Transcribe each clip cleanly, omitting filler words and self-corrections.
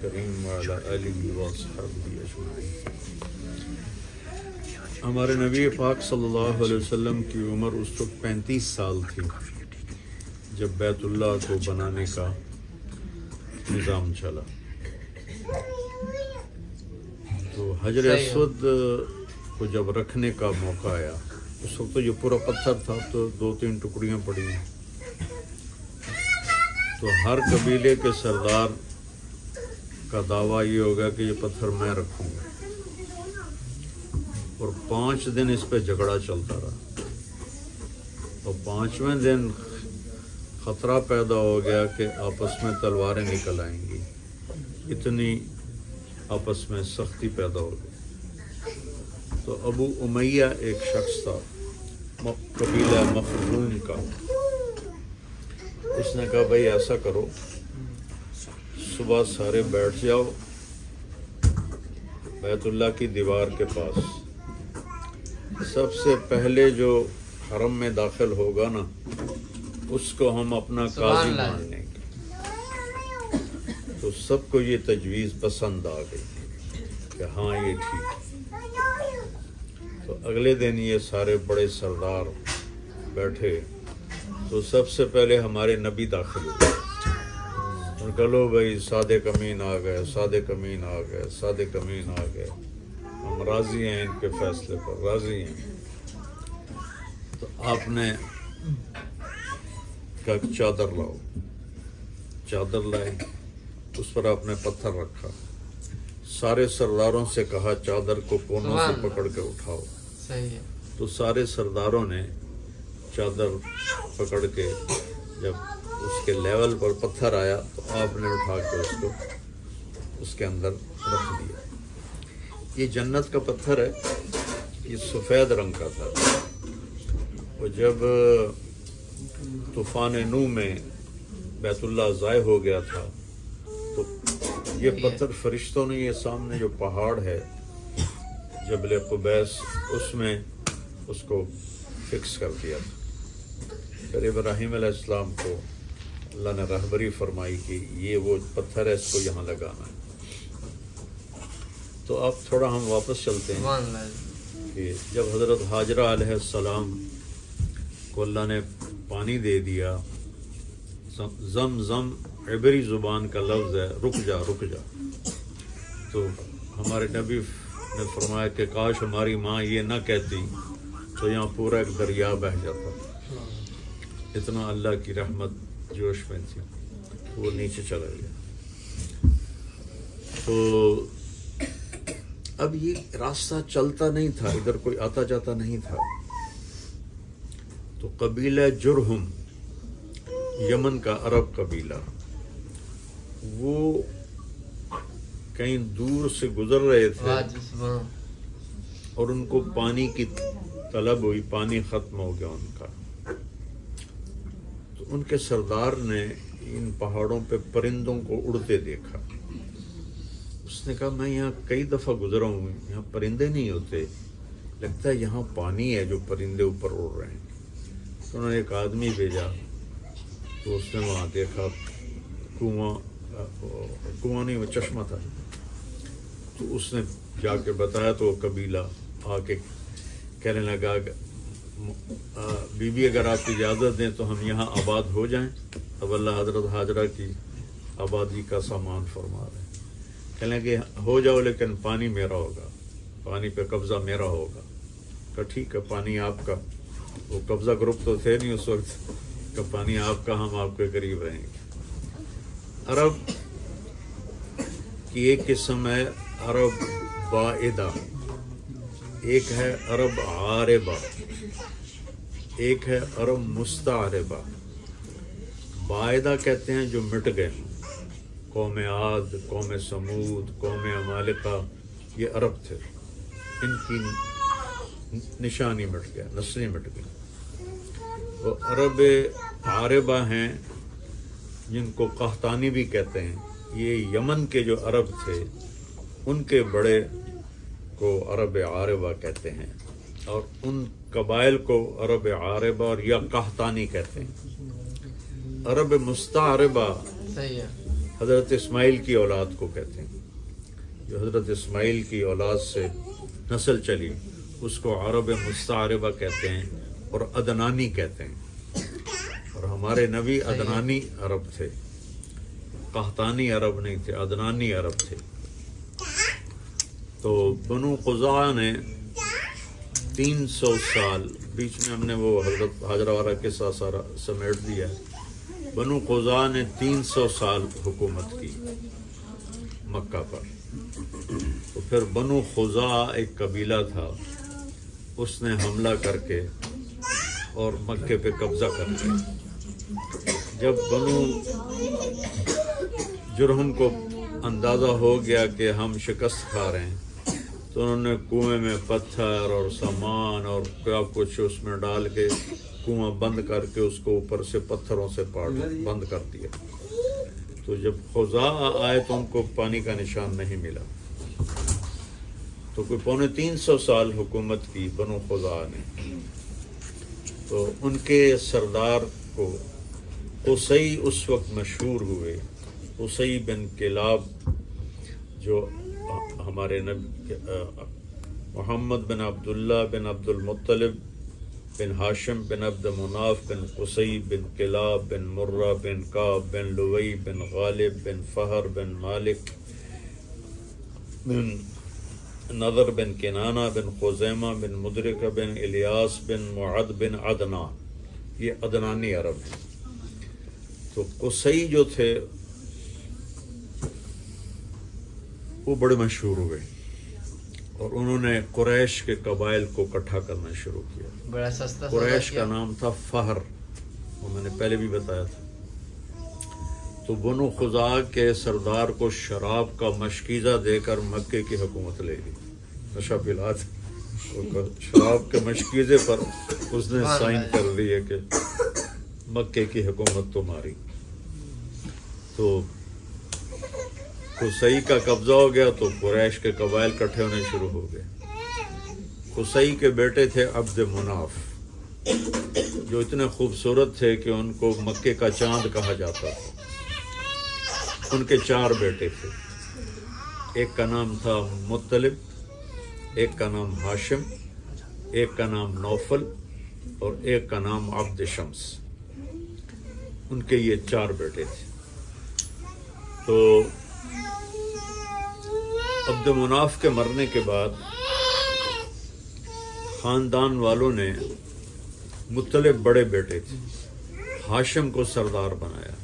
کریم وعلی آلہ وصحبہ اجمعین۔ ہمارے نبی پاک صلی اللہ علیہ وسلم کی عمر اس وقت 35 سال تھی جب بیت اللہ کو بنانے کا نظام چلا، تو حجر اسود کو جب رکھنے کا موقع آیا، اس وقت تو یہ پورا پتھر تھا، تو 2-3 ٹکڑیاں پڑی ہیں، تو ہر قبیلے کے سردار کا دعویٰ یہ ہوگا کہ یہ پتھر میں رکھوں گا، اور 5 دن اس پہ جھگڑا چلتا رہا، اور 5ویں دن خطرہ پیدا ہو گیا کہ آپس میں تلواریں نکل آئیں گی، اتنی آپس میں سختی پیدا ہو گئی۔ تو ابو امیہ ایک شخص تھا قبیلہ مخزوم کا، اس نے کہا بھائی ایسا کرو، صبح سارے بیٹھ جاؤ بیت اللہ کی دیوار کے پاس، سب سے پہلے جو حرم میں داخل ہوگا نا، اس کو ہم اپنا قاضی مان لیں گے۔ تو سب کو یہ تجویز پسند آ گئی کہ ہاں یہ ٹھیک ہے۔ تو اگلے دن یہ سارے بڑے سردار بیٹھے، تو سب سے پہلے ہمارے نبی داخل ہوئے، اور کہو بھائی صادق امین آ گئے، صادق امین آ گئے، صادق امین آ گئے، ہم راضی ہیں ان کے فیصلے پر، راضی ہیں۔ تو آپ نے کہا چادر لاؤ، چادر لائے، اس پر آپ نے پتھر رکھا، سارے سرداروں سے کہا چادر کو کونوں سے پکڑ کے اٹھاؤ۔ تو سارے سرداروں نے چادر پکڑ کے جب اس کے لیول پر پتھر آیا تو آپ نے اٹھا کے اس کو اس کے اندر رکھ دیا۔ یہ جنت کا پتھر ہے، یہ سفید رنگ کا تھا، اور جب طوفان نوح میں بیت اللہ ضائع ہو گیا تھا، تو یہ پتھر فرشتوں نے یہ سامنے جو پہاڑ ہے جبل قبیس، اس میں اس کو فکس کر دیا تھا۔ پھر ابراہیم علیہ السلام کو اللہ نے رہبری فرمائی کہ یہ وہ پتھر ہے، اس کو یہاں لگانا ہے۔ تو اب تھوڑا ہم واپس چلتے ہیں کہ جب حضرت حاجرہ علیہ السلام کو اللہ نے پانی دے دیا، زم زم عبری زبان کا لفظ ہے، رک جا رک جا، تو ہمارے نبی نے فرمایا کہ کاش ہماری ماں یہ نہ کہتی تو یہاں پورا ایک دریا بہہ جاتا، اتنا اللہ کی رحمت جوش میں تھی، وہ نیچے چلا گیا۔ تو اب یہ راستہ چلتا نہیں تھا، ادھر کوئی آتا جاتا نہیں تھا، تو قبیلہ جرہم، یمن کا عرب قبیلہ، وہ کہیں دور سے گزر رہے تھے، اور ان کو پانی کی طلب ہوئی، پانی ختم ہو گیا ان کا، تو ان کے سردار نے ان پہاڑوں پہ پرندوں کو اڑتے دیکھا۔ اس نے کہا میں یہاں کئی دفعہ گزرا ہوں، یہاں پرندے نہیں ہوتے، لگتا ہے یہاں پانی ہے جو پرندے اوپر اڑ رہے ہیں۔ تو انہوں نے ایک آدمی بھیجا، تو اس نے وہاں دیکھا کنواں نہیں، وہ چشمہ تھا، تو اس نے جا کے بتایا، تو وہ قبیلہ آ کے کہنے لگا بی بی اگر آپ اجازت دیں تو ہم یہاں آباد ہو جائیں۔ اب اللہ حضرت حاجرہ کی آبادی کا سامان فرما رہے ہیں، کہنے لگے ہو جاؤ لیکن پانی میرا ہوگا، پانی پہ قبضہ میرا ہوگا۔ کہ ٹھیک ہے، پانی آپ کا، وہ قبضہ گروپ تو تھے نہیں اس وقت، کہ پانی آپ کا، ہم آپ کے قریب رہیں گے۔ عرب کی ایک قسم ہے عرب بائدہ، ایک ہے عرب عاربہ، ایک ہے عرب مستعربہ۔ بائدہ کہتے ہیں جو مٹ گئے ہیں، قوم عاد، قوم سمود، قوم عمالقہ، یہ عرب تھے، ان کی نشانی مٹ گیا، نسلیں مٹ گئی۔ وہ عرب عاربہ ہیں جن کو قحطانی بھی کہتے ہیں، یہ یمن کے جو عرب تھے ان کے بڑے کو عرب عاربہ کہتے ہیں، اور ان قبائل کو عرب عاربہ اور یا قحطانی کہتے ہیں۔ عرب مستعربہ حضرت اسماعیل کی اولاد کو کہتے ہیں، جو حضرت اسماعیل کی اولاد سے نسل چلی اس کو عرب مستعربہ کہتے ہیں اور عدنانی کہتے ہیں۔ اور ہمارے نبی عدنانی عرب تھے، قحطانی عرب نہیں تھے، عدنانی عرب تھے۔ تو بنو قزاع نے 300 سال، بیچ میں ہم نے وہ حضرت حاجرہ والا قصہ سارا سمیٹ دیا ہے۔ بنو قزاع نے 300 سال حکومت کی مکہ پر۔ تو پھر بنو خزاع ایک قبیلہ تھا، اس نے حملہ کر کے اور مکے پہ قبضہ کر لیا۔ جب بنو جرہم کو اندازہ ہو گیا کہ ہم شکست کھا رہے ہیں تو انہوں نے کنویں میں پتھر اور سامان اور کیا کچھ اس میں ڈال کے کنواں بند کر کے اس کو اوپر سے پتھروں سے بند کر دیا۔ تو جب خزاع آئے تو ان کو پانی کا نشان نہیں ملا۔ تو کوئی 350 سال حکومت کی بنو خزاع نے۔ تو ان کے سردار کو قصی اس وقت مشہور ہوئے، قصی بن کلاب، جو ہمارے نبی محمد بن عبداللہ بن عبد المطلب بن ہاشم بن عبد مناف بن قصی بن کلاب بن مرہ بن کعب بن لوی بن غالب بن فہر بن مالک بن نضر بن کنانہ بن خزیمہ بن مدرکہ بن الیاس بن معد بن عدنان، یہ عدنانی عرب ہیں۔ تو قصی جو تھے وہ بڑے مشہور ہوئے اور انہوں نے قریش کے قبائل کو اکٹھا کرنا شروع کیا۔ بڑا سستا قریش کا نام تھا فہر، وہ میں نے پہلے بھی بتایا تھا۔ تو بنو خزاع کے سردار کو شراب کا مشکیزہ دے کر مکے کی حکومت لے لی، نشہ پلا دیا، شراب کے مشکیزے پر اس نے سائن کر لیے کہ مکے کی حکومت تمہاری۔ تو قصی کا قبضہ ہو گیا تو قریش کے قبائل کٹھے ہونے شروع ہو گئے۔ قصی کے بیٹے تھے عبد مناف، جو اتنے خوبصورت تھے کہ ان کو مکے کا چاند کہا جاتا تھا۔ ان کے 4 بیٹے تھے، ایک کا نام تھا مطلب، ایک کا نام ہاشم، ایک کا نام نوفل اور ایک کا نام عبد شمس۔ ان کے یہ 4 بیٹے تھے۔ تو عبد مناف کے مرنے کے بعد خاندان والوں نے، مطلب بڑے بیٹے تھے، ہاشم کو سردار بنایا۔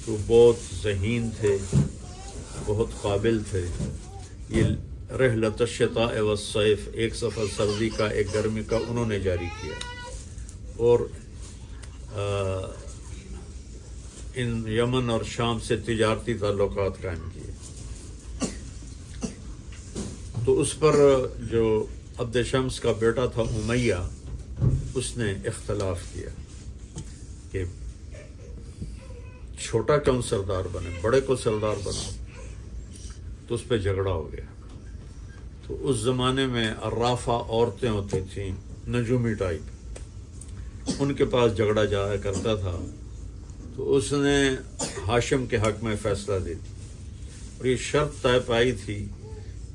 تو بہت ذہین تھے، بہت قابل تھے۔ یہ رحلۃ الشتاء والصیف، ایک سفر سردی کا ایک گرمی کا، انہوں نے جاری کیا اور ان یمن اور شام سے تجارتی تعلقات قائم کیے۔ تو اس پر جو عبد شمس کا بیٹا تھا امیہ، اس نے اختلاف کیا کہ چھوٹا کیوں سردار بنے، بڑے کو سردار بناؤ۔ تو اس پہ جھگڑا ہو گیا۔ تو اس زمانے میں عرافہ عورتیں ہوتی تھیں، نجومی ٹائپ، ان کے پاس جھگڑا جایا کرتا تھا۔ تو اس نے ہاشم کے حق میں فیصلہ دے دیا اور یہ شرط طے پائی تھی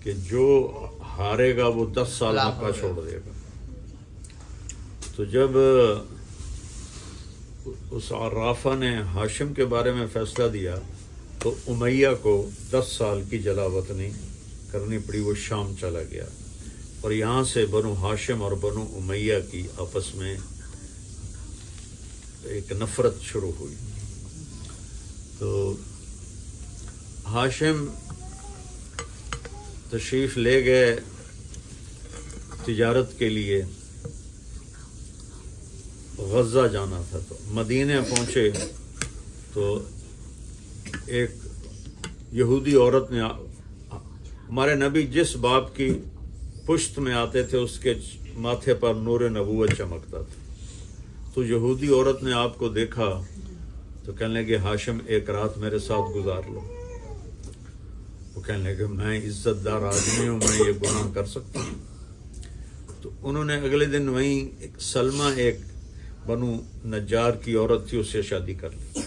کہ جو ہارے گا وہ 10 سال مکہ چھوڑ دے گا۔ تو جب اس عرافہ نے ہاشم کے بارے میں فیصلہ دیا تو امیہ کو 10 سال کی جلا وطنی کرنی پڑی، وہ شام چلا گیا اور یہاں سے بنو ہاشم اور بنو امیہ کی آپس میں ایک نفرت شروع ہوئی۔ تو ہاشم تشریف لے گئے تجارت کے لیے، غزہ جانا تھا۔ تو مدینے پہنچے تو ایک یہودی عورت نے، ہمارے نبی جس باپ کی پشت میں آتے تھے اس کے ماتھے پر نور نبوت چمکتا تھا۔ تو یہودی عورت نے آپ کو دیکھا تو کہنے لگے ہاشم ایک رات میرے ساتھ گزار لو۔ وہ کہنے لگے میں عزت دار آدمی ہوں، میں یہ گناہ کر سکتا ہوں۔ تو انہوں نے اگلے دن وہیں ایک سلمہ، ایک بنو نجار کی عورت تھی، اس سے شادی کر لی۔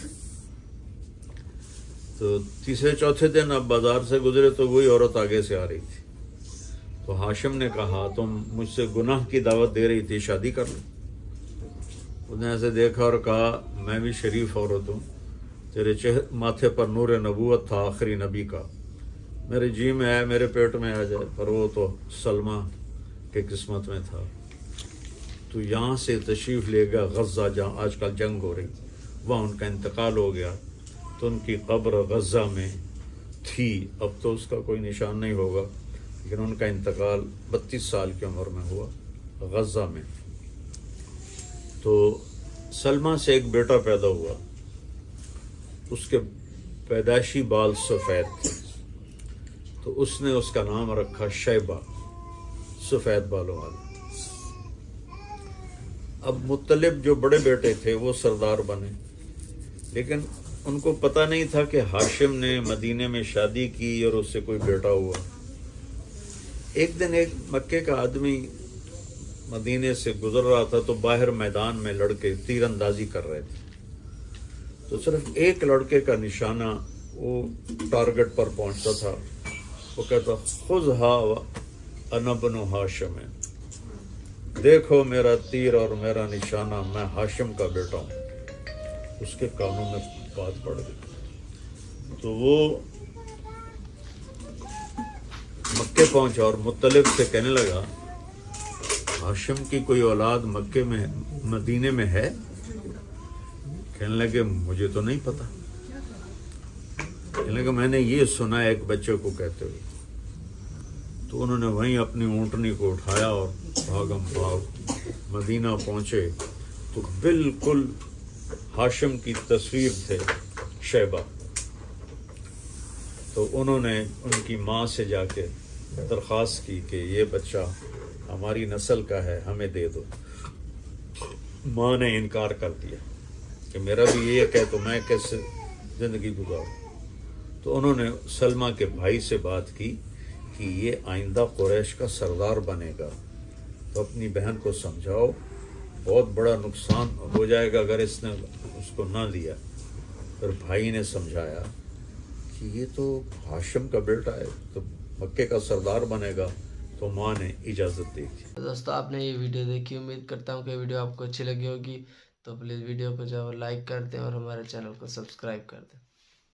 تو تیسرے چوتھے دن اب بازار سے گزرے تو وہی عورت آگے سے آ رہی تھی. تو ہاشم نے کہا تم مجھ سے گناہ کی دعوت دے رہی تھی, شادی کر لو. اس نے ایسے دیکھا اور کہا میں بھی شریف عورت ہوں, تیرے ماتھے پر نور نبوت تھا آخری نبی کا, میرے جی میں ہے میرے پیٹ میں آ جائے, پر وہ تو سلمہ کے قسمت میں تھا. تو یہاں سے تشریف لے گا غزہ جہاں آج کل جنگ ہو رہی, وہاں ان کا انتقال ہو گیا. تو ان کی قبر غزہ میں تھی, اب تو اس کا کوئی نشان نہیں ہوگا, لیکن ان کا انتقال 32 سال کی عمر میں ہوا غزہ میں. تو سلمہ سے ایک بیٹا پیدا ہوا, اس کے پیدائشی بال سفید تھے, تو اس نے اس کا نام رکھا شیبہ, سفید بالوں والا. اب مطلب جو بڑے بیٹے تھے وہ سردار بنے, لیکن ان کو پتہ نہیں تھا کہ ہاشم نے مدینے میں شادی کی اور اس سے کوئی بیٹا ہوا. ایک دن ایک مکے کا آدمی مدینے سے گزر رہا تھا, تو باہر میدان میں لڑکے تیر اندازی کر رہے تھے. تو صرف ایک لڑکے کا نشانہ وہ ٹارگٹ پر پہنچتا تھا, وہ کہتا خذھا انا بن ہاشم, دیکھو میرا تیر اور میرا نشانہ, میں ہاشم کا بیٹا ہوں. اس کے کانوں میں بات پڑ گئی. تو وہ مکے پہنچا اور مطلب سے کہنے لگا ہاشم کی کوئی اولاد مکے میں مدینے میں ہے؟ کہنے لگے مجھے تو نہیں پتا. کہنے لگا میں نے یہ سنا ایک بچے کو کہتے ہوئے. تو انہوں نے وہیں اپنی اونٹنی کو اٹھایا اور بھاگم بھاگ مدینہ پہنچے, تو بالکل ہاشم کی تصویر تھے شیبہ. تو انہوں نے ان کی ماں سے جا کے درخواست کی کہ یہ بچہ ہماری نسل کا ہے, ہمیں دے دو. ماں نے انکار کر دیا کہ میرا بھی یہ ہے تو میں کیسے زندگی گزاروں. تو انہوں نے سلمہ کے بھائی سے بات کی کہ یہ آئندہ قریش کا سردار بنے گا, تو اپنی بہن کو سمجھاؤ, بہت بڑا نقصان ہو جائے گا اگر اس نے اس کو نہ دیا. پھر بھائی نے سمجھایا کہ یہ تو ہاشم کا بیٹا ہے, تو مکے کا سردار بنے گا. تو ماں نے اجازت دی تھی. دوستو آپ نے یہ ویڈیو دیکھی, امید کرتا ہوں کہ ویڈیو آپ کو اچھی لگی ہوگی. تو پلیز ویڈیو کو جو لائک کر دیں اور ہمارے چینل کو سبسکرائب کر دیں.